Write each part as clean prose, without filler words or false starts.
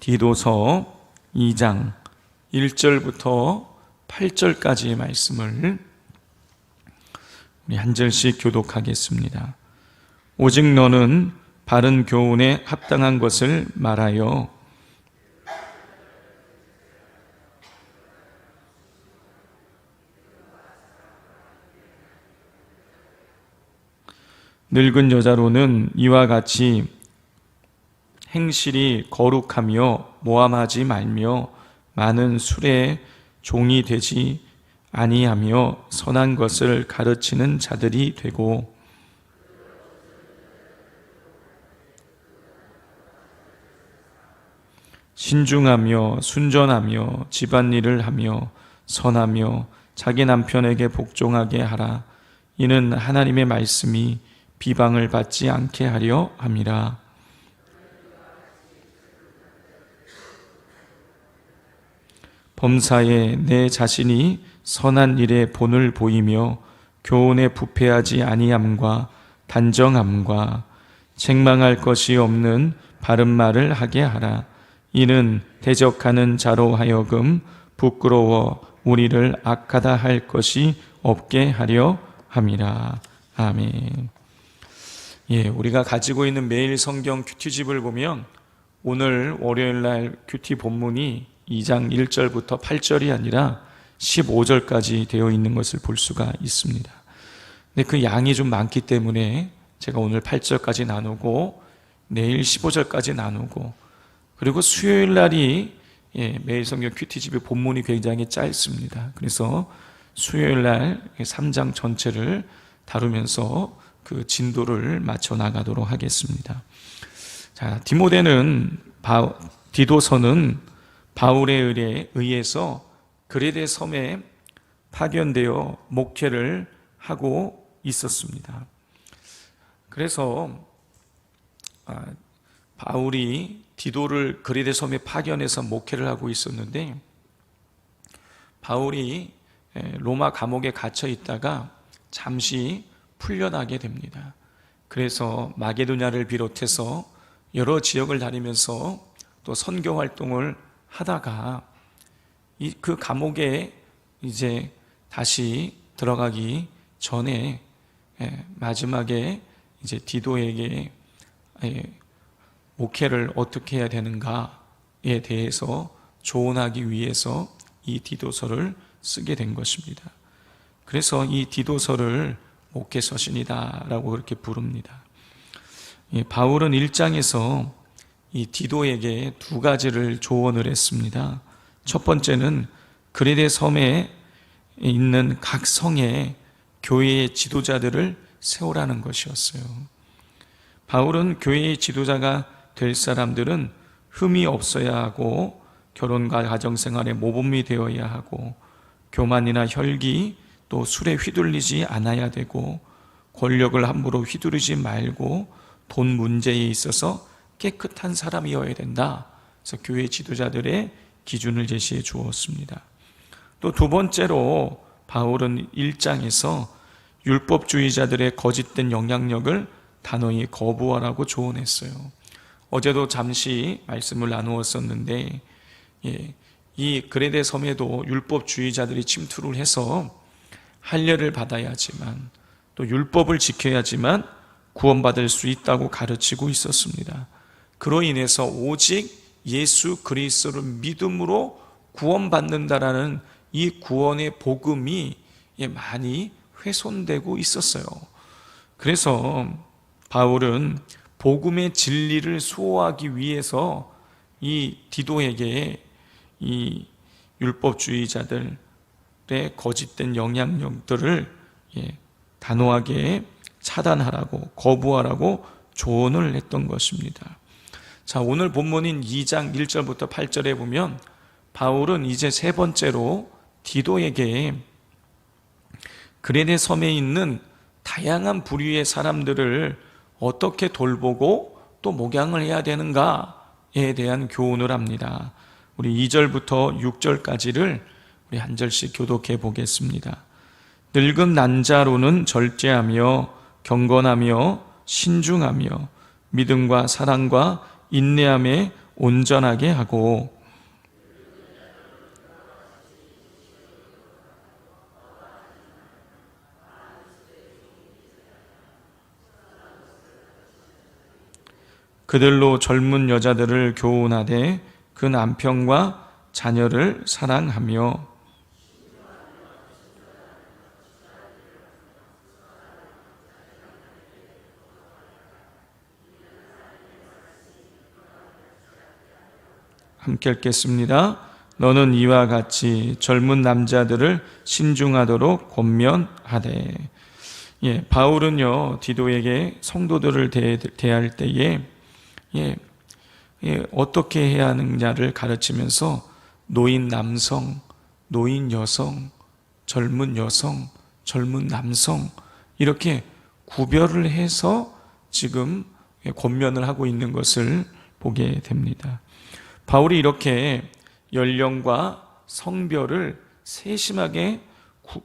디도서 2장 1절부터 8절까지의 말씀을 우리 한 절씩 교독하겠습니다. 오직 너는 바른 교훈에 합당한 것을 말하여 늙은 여자로는 이와 같이 행실이 거룩하며 모함하지 말며 많은 술에 종이 되지 아니하며 선한 것을 가르치는 자들이 되고 신중하며 순전하며 집안일을 하며 선하며 자기 남편에게 복종하게 하라. 이는 하나님의 말씀이 비방을 받지 않게 하려 함이라. 범사에 내 자신이 선한 일에 본을 보이며 교훈에 부패하지 아니함과 단정함과 책망할 것이 없는 바른 말을 하게 하라. 이는 대적하는 자로 하여금 부끄러워 우리를 악하다 할 것이 없게 하려 함이라. 아멘. 우리가 가지고 있는 매일 성경 큐티집을 보면 오늘 월요일날 큐티 본문이 2장 1절부터 8절이 아니라 15절까지 되어 있는 것을 볼 수가 있습니다. 근데 그 양이 좀 많기 때문에 제가 오늘 8절까지 나누고 내일 15절까지 나누고 그리고 수요일 날이 매일 성경 큐티집의 본문이 굉장히 짧습니다. 그래서 수요일 날 3장 전체를 다루면서 그 진도를 맞춰 나가도록 하겠습니다. 자, 디도서는 바울에 의해서 그레데 섬에 파견되어 목회를 하고 있었습니다. 그래서 바울이 디도를 그레데 섬에 파견해서 목회를 하고 있었는데 바울이 로마 감옥에 갇혀 있다가 잠시 풀려나게 됩니다. 그래서 마게도냐를 비롯해서 여러 지역을 다니면서 또 선교 활동을 하다가 그 감옥에 이제 다시 들어가기 전에 마지막에 이제 디도에게 목회를 어떻게 해야 되는가에 대해서 조언하기 위해서 이 디도서를 쓰게 된 것입니다. 그래서 이 디도서를 목회서신이다라고 그렇게 부릅니다. 바울은 1장에서 이 디도에게 두 가지를 조언을 했습니다. 첫 번째는 그레데 섬에 있는 각 성에 교회의 지도자들을 세우라는 것이었어요. 바울은 교회의 지도자가 될 사람들은 흠이 없어야 하고 결혼과 가정생활에 모범이 되어야 하고 교만이나 혈기 또 술에 휘둘리지 않아야 되고 권력을 함부로 휘두르지 말고 돈 문제에 있어서 깨끗한 사람이어야 된다. 그래서 교회 지도자들의 기준을 제시해 주었습니다. 또 두 번째로 바울은 1장에서 율법주의자들의 거짓된 영향력을 단호히 거부하라고 조언했어요. 어제도 잠시 말씀을 나누었었는데 이 그레데 섬에도 율법주의자들이 침투를 해서 할례를 받아야지만 또 율법을 지켜야지만 구원받을 수 있다고 가르치고 있었습니다. 그로 인해서 오직 예수 그리스도를 믿음으로 구원받는다라는 이 구원의 복음이 많이 훼손되고 있었어요. 그래서 바울은 복음의 진리를 수호하기 위해서 이 디도에게 이 율법주의자들의 거짓된 영향력들을 단호하게 차단하라고 거부하라고 조언을 했던 것입니다. 자, 오늘 본문인 2장 1절부터 8절에 보면 바울은 이제 세 번째로 디도에게 그레데 섬에 있는 다양한 부류의 사람들을 어떻게 돌보고 또 목양을 해야 되는가에 대한 교훈을 합니다. 우리 2절부터 6절까지를 우리 한 절씩 교독해 보겠습니다. 늙은 난자로는 절제하며 경건하며 신중하며 믿음과 사랑과 인내함에 온전하게 하고 그들로 젊은 여자들을 교훈하되 그 남편과 자녀를 사랑하며 함께 읽겠습니다. 너는 이와 같이 젊은 남자들을 신중하도록 권면하되. 바울은요 디도에게 성도들을 대할 때에 어떻게 해야 하느냐를 가르치면서 노인 남성, 노인 여성, 젊은 여성, 젊은 남성 이렇게 구별을 해서 지금 권면을 하고 있는 것을 보게 됩니다. 바울이 이렇게 연령과 성별을 세심하게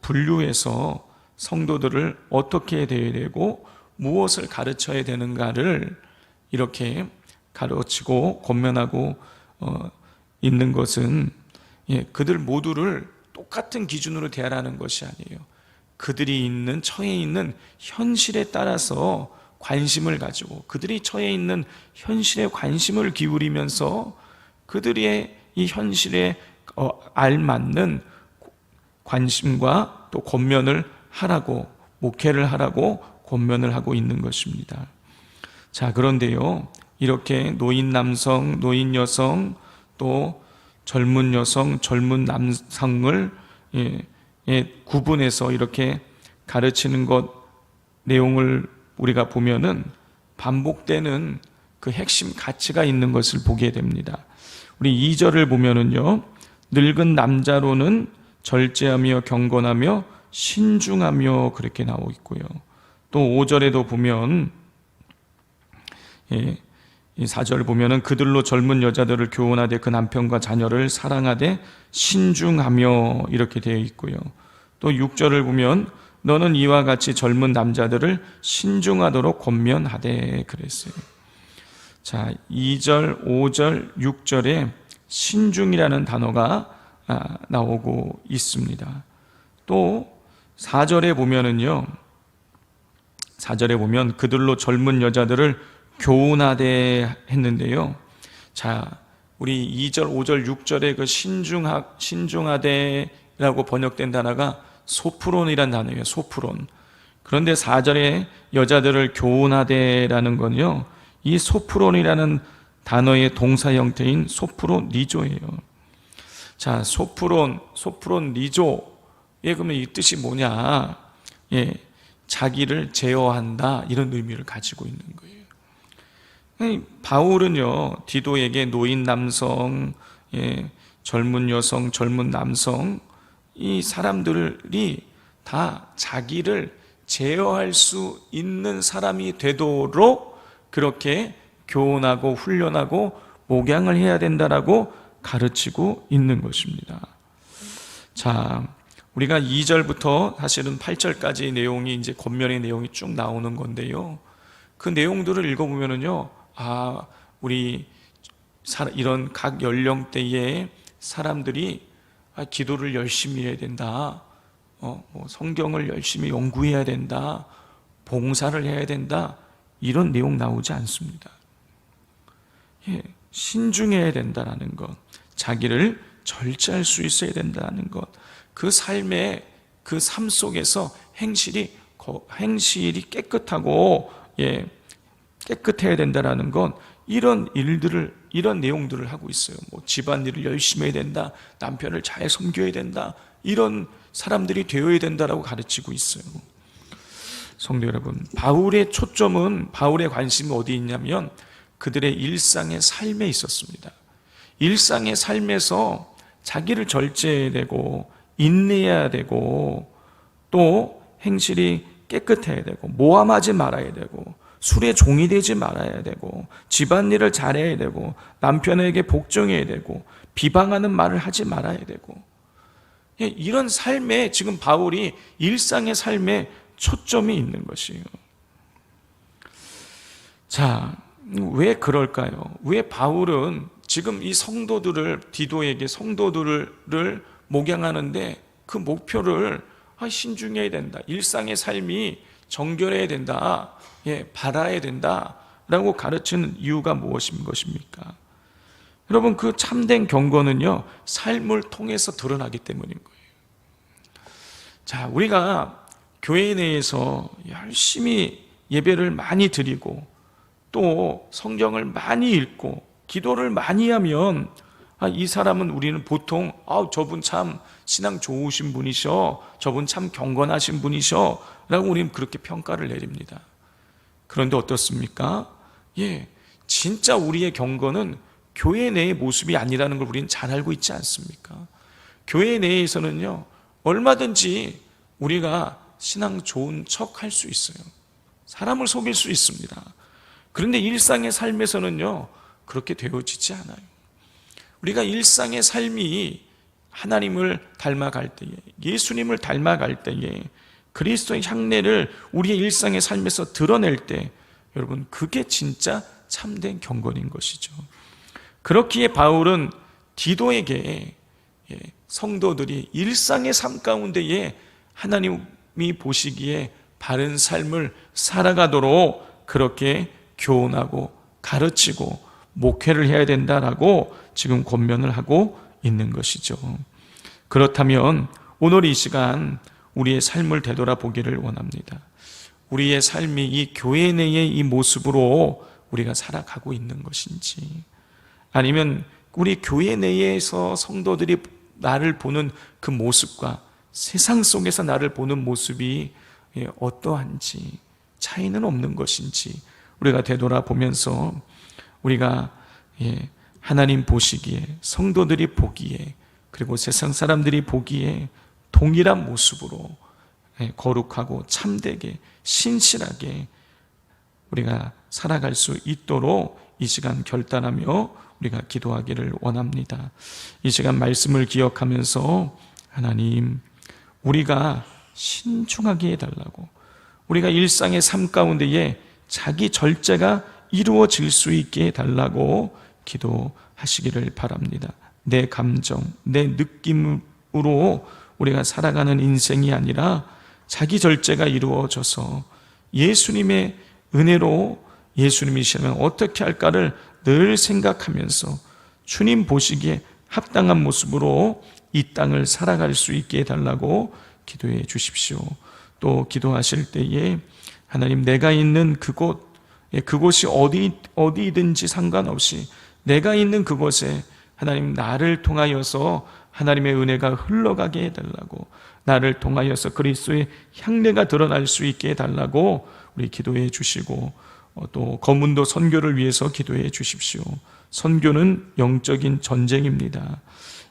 분류해서 성도들을 어떻게 대해야 되고 무엇을 가르쳐야 되는가를 이렇게 가르치고 권면하고 있는 것은 그들 모두를 똑같은 기준으로 대하라는 것이 아니에요. 그들이 있는 처해 있는 현실에 따라서 관심을 가지고 그들이 처해 있는 현실에 관심을 기울이면서 그들의 이 현실에 알맞는 관심과 또 권면을 하라고 목회를 하라고 권면을 하고 있는 것입니다. 자, 그런데요 이렇게 노인 남성, 노인 여성 또 젊은 여성, 젊은 남성을 구분해서 이렇게 가르치는 것 내용을 우리가 보면은 반복되는 그 핵심 가치가 있는 것을 보게 됩니다. 우리 2절을 보면은요 늙은 남자로는 절제하며 경건하며 신중하며 그렇게 나오고 있고요. 또 5절에도 보면 이 4절 보면은 그들로 젊은 여자들을 교훈하되 그 남편과 자녀를 사랑하되 신중하며 이렇게 되어 있고요. 또 6절을 보면 너는 이와 같이 젊은 남자들을 신중하도록 권면하되 그랬어요. 자, 2절, 5절, 6절에 신중이라는 단어가 나오고 있습니다. 또 4절에 보면은요 4절에 보면 그들로 젊은 여자들을 교훈하되 했는데요. 자, 우리 2절, 5절, 6절에 그 신중하되라고 번역된 단어가 소프론이란 단어예요. 소프론. 그런데 4절에 여자들을 교훈하되라는 건요. 이 소프론이라는 단어의 동사 형태인 소프로니조예요. 자, 소프론 니조. 그러면 이 뜻이 뭐냐? 자기를 제어한다 이런 의미를 가지고 있는 거예요. 바울은요 디도에게 노인 남성, 젊은 여성, 젊은 남성 이 사람들이 다 자기를 제어할 수 있는 사람이 되도록 그렇게 교훈하고 훈련하고 목양을 해야 된다라고 가르치고 있는 것입니다. 자, 우리가 2절부터 사실은 8절까지 내용이 이제 권면의 내용이 쭉 나오는 건데요. 그 내용들을 읽어보면은요, 우리 이런 각 연령대의 사람들이 기도를 열심히 해야 된다. 성경을 열심히 연구해야 된다. 봉사를 해야 된다. 이런 내용 나오지 않습니다. 신중해야 된다는 것, 자기를 절제할 수 있어야 된다는 것, 그 삶의 그 삶 속에서 행실이 깨끗하고 깨끗해야 된다는 건 이런 일들을 이런 내용들을 하고 있어요. 집안일을 열심히 해야 된다, 남편을 잘 섬겨야 된다, 이런 사람들이 되어야 된다라고 가르치고 있어요. 성도 여러분, 바울의 초점은 바울의 관심이 어디 있냐면 그들의 일상의 삶에 있었습니다. 일상의 삶에서 자기를 절제해야 되고 인내해야 되고 또 행실이 깨끗해야 되고 모함하지 말아야 되고 술의 종이 되지 말아야 되고 집안일을 잘해야 되고 남편에게 복종해야 되고 비방하는 말을 하지 말아야 되고 이런 삶에 지금 바울이 일상의 삶에 초점이 있는 것이에요. 자, 왜 그럴까요? 왜 바울은 지금 이 성도들을, 디도에게 성도들을 목양하는데 그 목표를 신중해야 된다, 일상의 삶이 정결해야 된다, 바라야 된다 라고 가르치는 이유가 무엇인 것입니까? 여러분, 그 참된 경건은요, 삶을 통해서 드러나기 때문인 거예요. 자, 우리가 교회 내에서 열심히 예배를 많이 드리고 또 성경을 많이 읽고 기도를 많이 하면 이 사람은, 우리는 보통 저분 참 신앙 좋으신 분이셔, 저분 참 경건하신 분이셔 라고 우리는 그렇게 평가를 내립니다. 그런데 어떻습니까? 진짜 우리의 경건은 교회 내의 모습이 아니라는 걸 우리는 잘 알고 있지 않습니까? 교회 내에서는요, 얼마든지 우리가 신앙 좋은 척 할 수 있어요. 사람을 속일 수 있습니다. 그런데 일상의 삶에서는요, 그렇게 되어지지 않아요. 우리가 일상의 삶이 하나님을 닮아갈 때에, 예수님을 닮아갈 때에, 그리스도의 향내를 우리의 일상의 삶에서 드러낼 때, 여러분, 그게 진짜 참된 경건인 것이죠. 그렇기에 바울은 디도에게 성도들이 일상의 삶 가운데에 하나님이 보시기에 바른 삶을 살아가도록 그렇게 교훈하고 가르치고 목회를 해야 된다라고 지금 권면을 하고 있는 것이죠. 그렇다면 오늘 이 시간 우리의 삶을 되돌아보기를 원합니다. 우리의 삶이 이 교회 내의 이 모습으로 우리가 살아가고 있는 것인지, 아니면 우리 교회 내에서 성도들이 나를 보는 그 모습과 세상 속에서 나를 보는 모습이 어떠한지, 차이는 없는 것인지 우리가 되돌아보면서 우리가 하나님 보시기에, 성도들이 보기에, 그리고 세상 사람들이 보기에 동일한 모습으로 거룩하고 참되게 신실하게 우리가 살아갈 수 있도록 이 시간 결단하며 우리가 기도하기를 원합니다. 이 시간 말씀을 기억하면서 하나님, 우리가 신중하게 해달라고, 우리가 일상의 삶 가운데에 자기 절제가 이루어질 수 있게 해달라고 기도하시기를 바랍니다. 내 감정, 내 느낌으로 우리가 살아가는 인생이 아니라 자기 절제가 이루어져서 예수님의 은혜로, 예수님이시라면 어떻게 할까를 늘 생각하면서 주님 보시기에 합당한 모습으로 이 땅을 살아갈 수 있게 해달라고 기도해 주십시오. 또 기도하실 때에 하나님, 내가 있는 그곳이 어디든지 상관없이 내가 있는 그곳에 하나님, 나를 통하여서 하나님의 은혜가 흘러가게 해달라고, 나를 통하여서 그리스도의 향내가 드러날 수 있게 해달라고 우리 기도해 주시고, 또 거문도 선교를 위해서 기도해 주십시오. 선교는 영적인 전쟁입니다.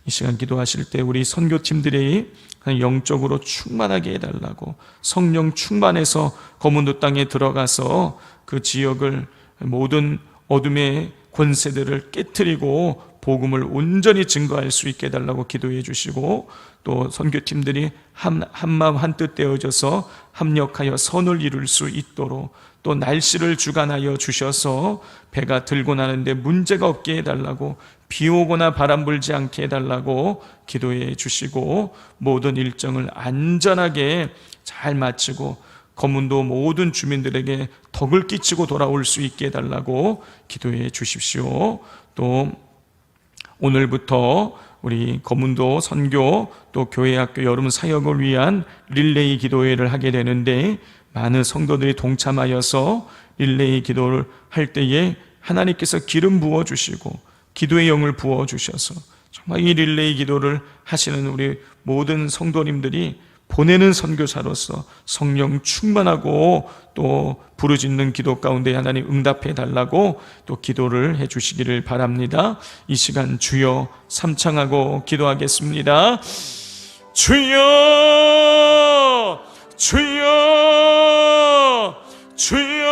이 시간 기도하실 때 우리 선교팀들이 영적으로 충만하게 해달라고, 성령 충만해서 거문도 땅에 들어가서 그 지역을, 모든 어둠의 권세들을 깨트리고 복음을 온전히 증거할 수 있게 해달라고 기도해 주시고, 또 선교팀들이 한마음 한뜻 되어져서 합력하여 선을 이룰 수 있도록, 또 날씨를 주관하여 주셔서 배가 들고 나는데 문제가 없게 해달라고, 비 오거나 바람 불지 않게 해달라고 기도해 주시고, 모든 일정을 안전하게 잘 마치고 거문도 모든 주민들에게 덕을 끼치고 돌아올 수 있게 해달라고 기도해 주십시오. 또 오늘부터 우리 거문도 선교, 또 교회학교 여름 사역을 위한 릴레이 기도회를 하게 되는데, 많은 성도들이 동참하여서 릴레이 기도를 할 때에 하나님께서 기름 부어주시고 기도의 영을 부어주셔서 정말 이 릴레이 기도를 하시는 우리 모든 성도님들이 보내는 선교사로서 성령 충만하고 또 부르짖는 기도 가운데 하나님 응답해 달라고 또 기도를 해 주시기를 바랍니다. 이 시간 주여 삼창하고 기도하겠습니다. 주여, 주여, 주여.